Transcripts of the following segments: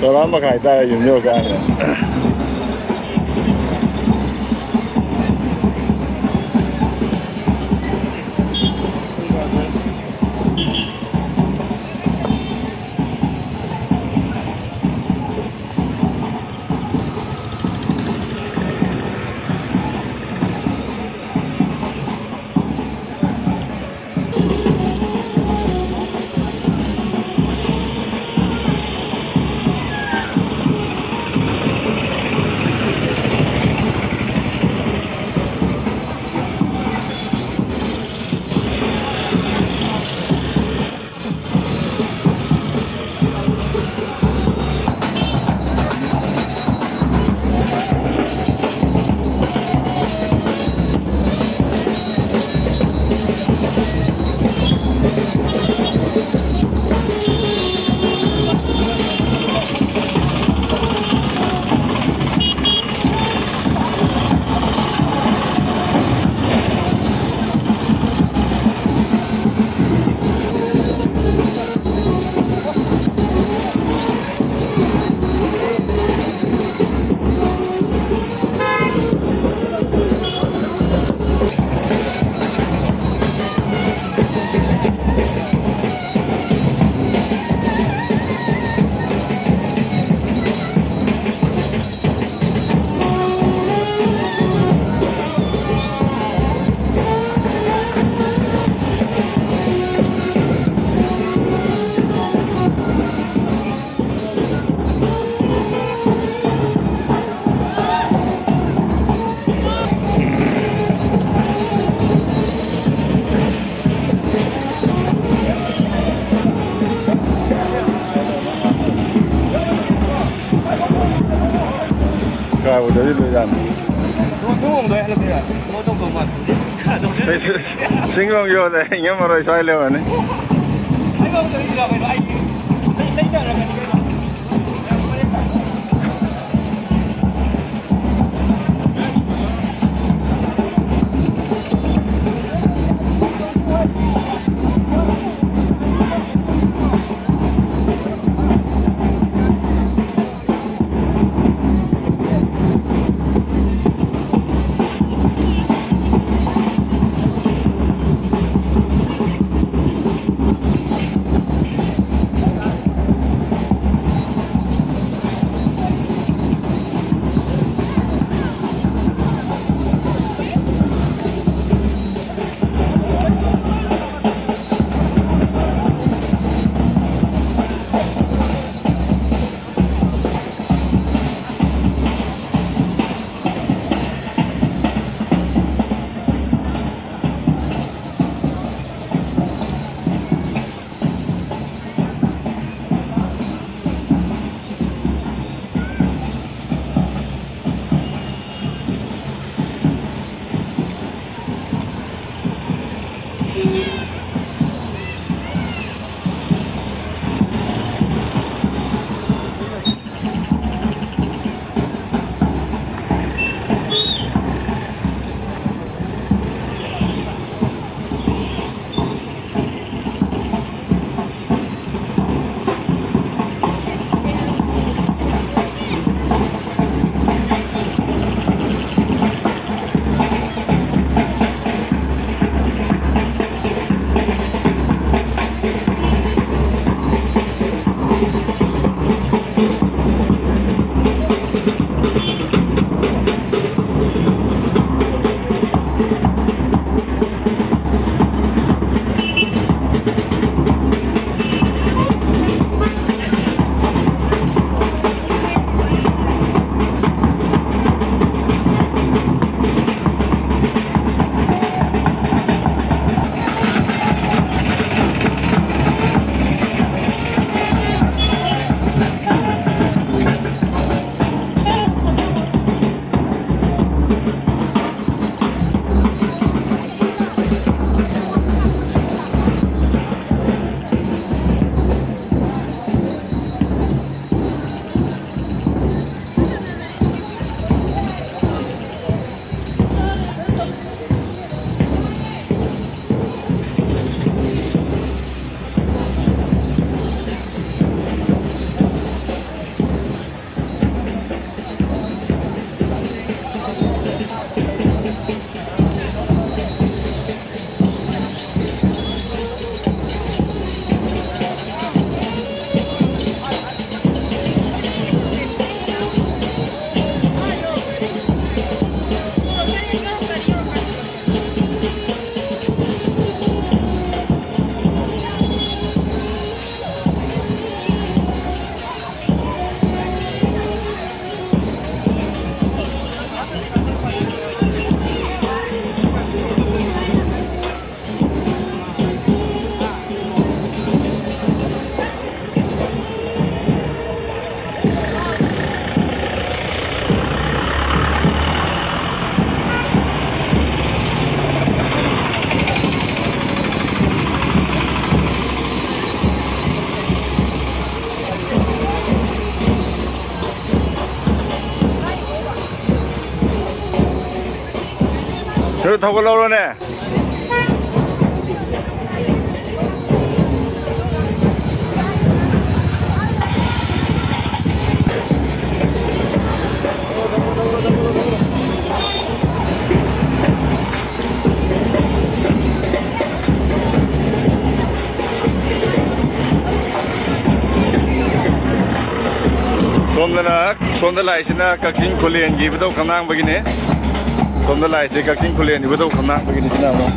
ตัวร้อนมาขายได้อยู่โยกกันเนี่ย我这里都人。Singlong yun eh, nga maroy sa ilaw eh. 这掏个老了呢。Sonda lai sina kaksin kulian gi betul kanang begini. Sonda lai si kaksin kulian gi betul kanang begini sina mo.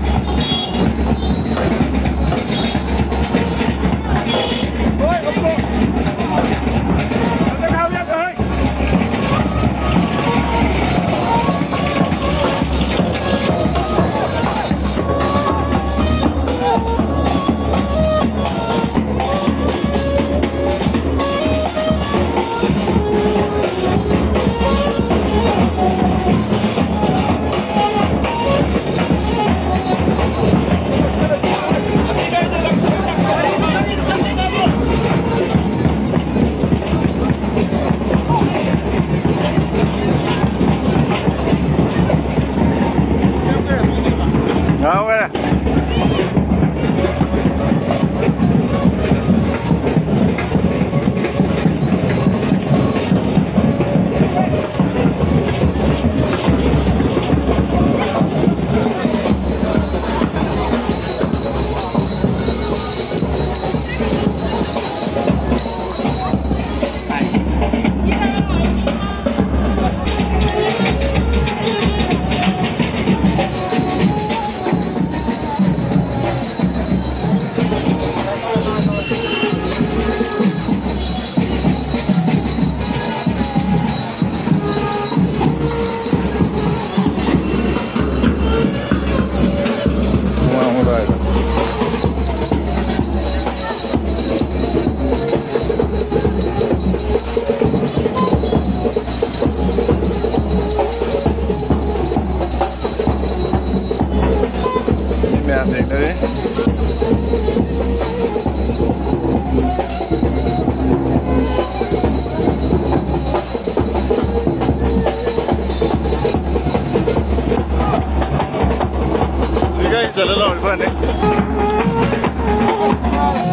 चलो लो बने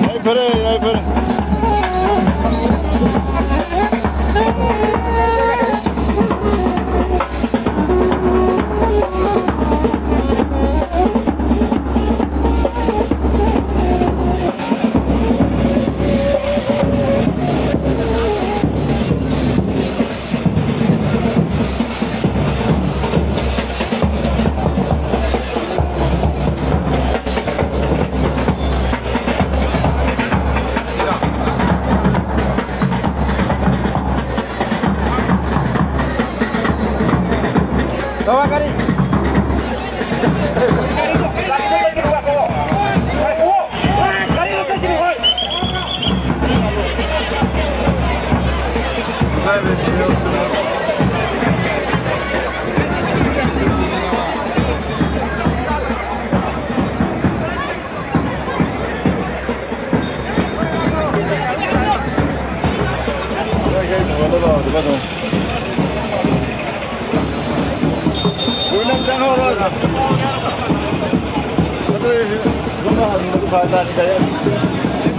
आई फिरे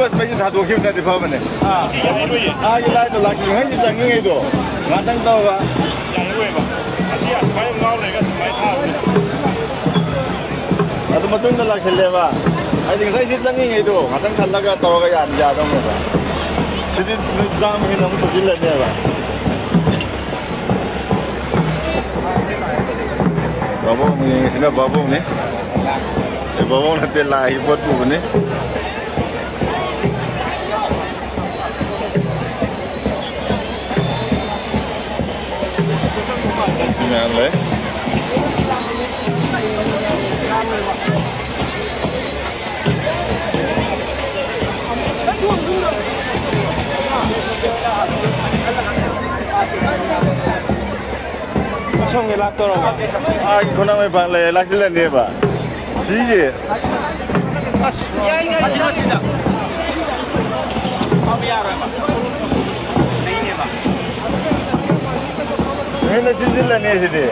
bus bagi dah dua kilo di bawah ni. Yang lain tu lagi hanya jangan itu. Ngatang tahu ba? Jangan itu ba? Asyik semayang ngau ni kan semayang thar. Atau macam tu lagi lewa. Adik saya sih jangan itu. Ngatang thar laga tahu ga yang jatuh ni ba. Jadi jam ni namun tu jelas ni ba. Babong ni sini babong ni. Babong nanti lahir buat tu ni. Nyale. Macam ni lah tu orang. Kau nak main balik lagi ni ba? Siji. Ya ini masih dah. Kau biar apa? Ini ba. Ini cincin lah ni sini.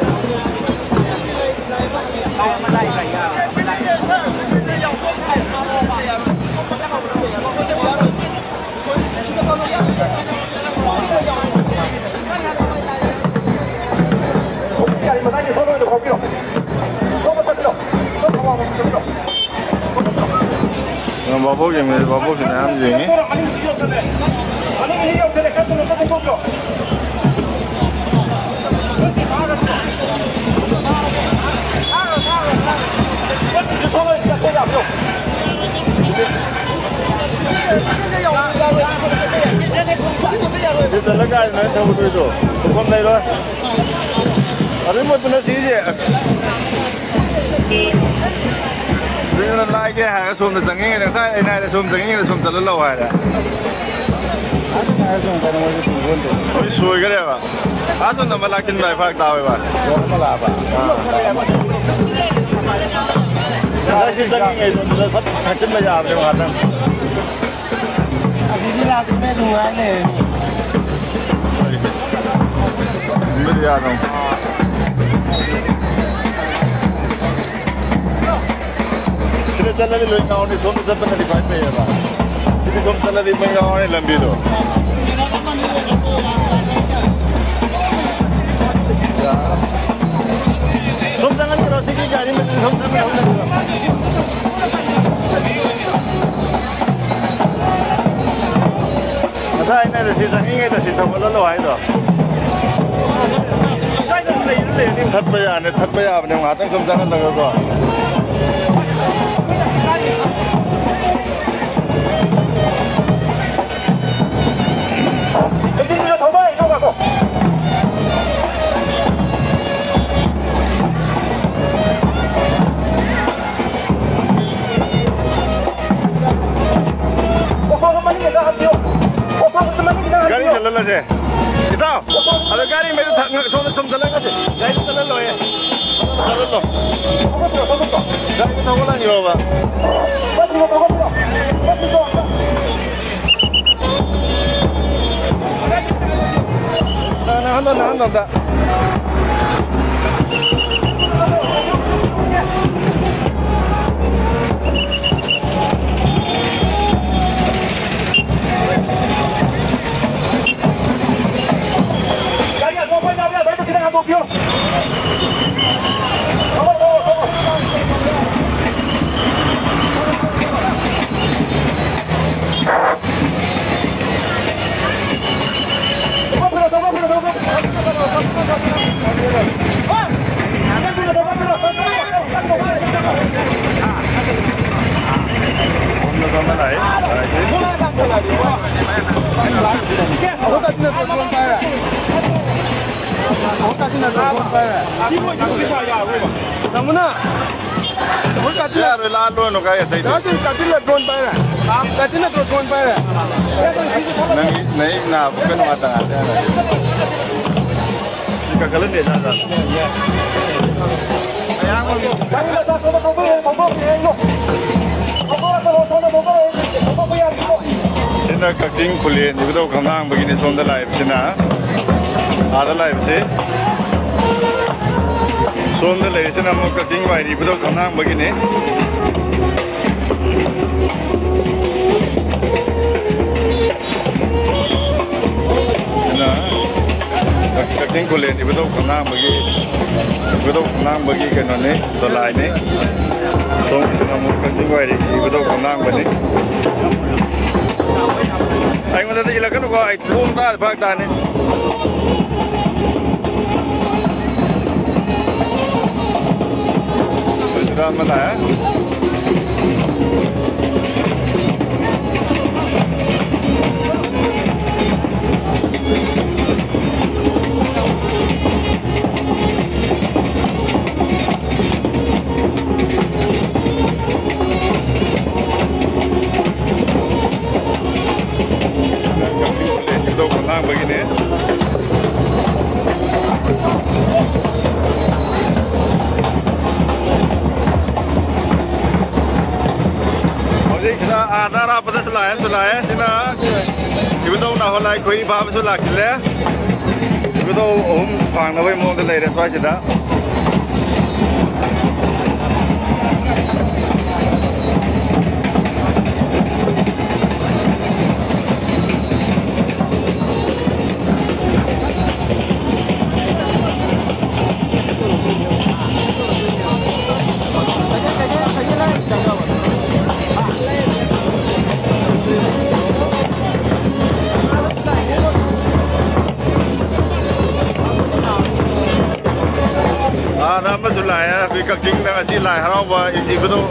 Nama sulaya, fikir jing dengan silai, harap bah ibu tu,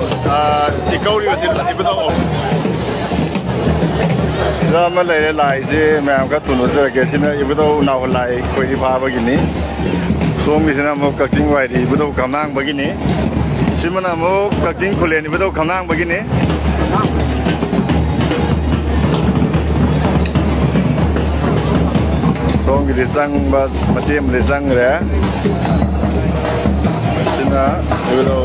ikau dia silai ibu tu. Selama lai si, macam kat tunus lagi sini ibu tu nak lai koi apa begini. So misalnya mau fikir jing wai ibu tu kamang begini. Simana mau fikir jing kuliah ibu tu kamang begini. So kita sang bas mati melisang ya. Nah, itu.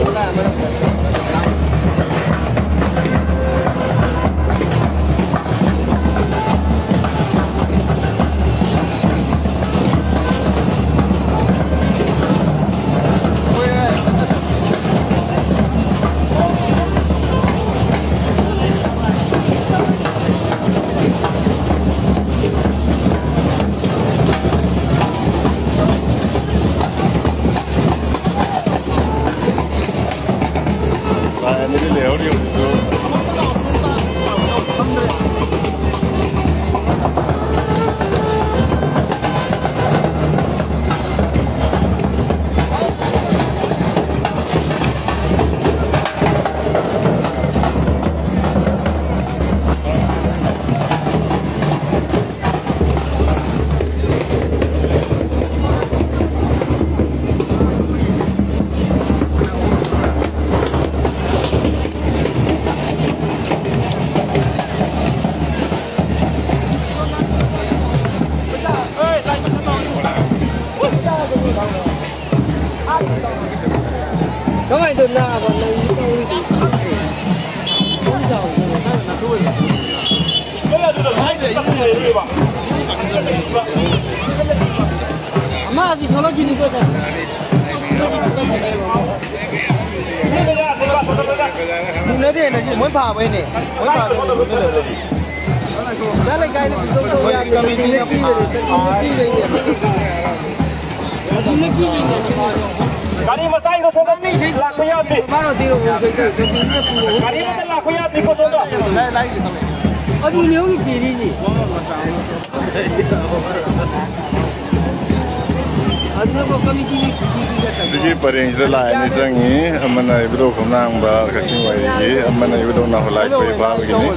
Segi paling jelas ini sangi, mana ibu tu kumang bah kasih wajib, mana ibu tu nak like kau bah begini.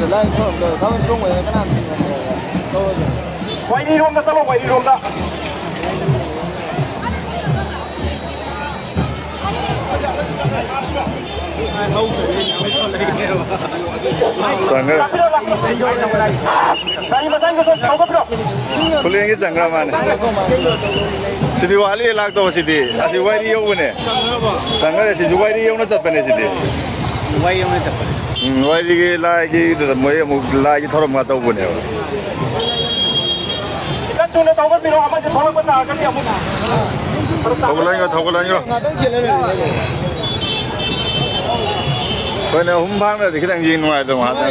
Wajib rumah salam, wajib rumah. Sanggar. Kuliah ini sanggar mana? Sidi wali lag tu sidi, asyik wali yang mana? Sanggar asyik wali yang mana tak pernah sidi. Wali yang mana tak pernah? Wali lagi tu, lagi thorom mata pun ya. Kita tu nak tahu kan bila amat thorom pun nak kan dia pun. Thau lagi. Kau ni humbang dah, kita yang nuai tu macam.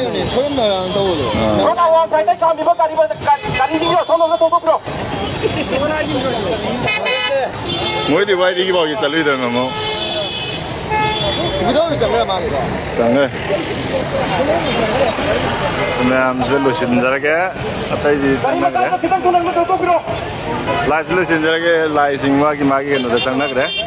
Kau nak awak saya tak kami bukan kari dia, tolong kita tolong bro. Moi di wadi bawa kita lalu dah memang. Betul ni jangan mana dah. Jangan. Nah, sebelum sendiri ke, apa ini sendiri ke? Kita tolong kita tolong bro. Last lu sendiri ke, last semua kita magi kan, udah sendiri ke?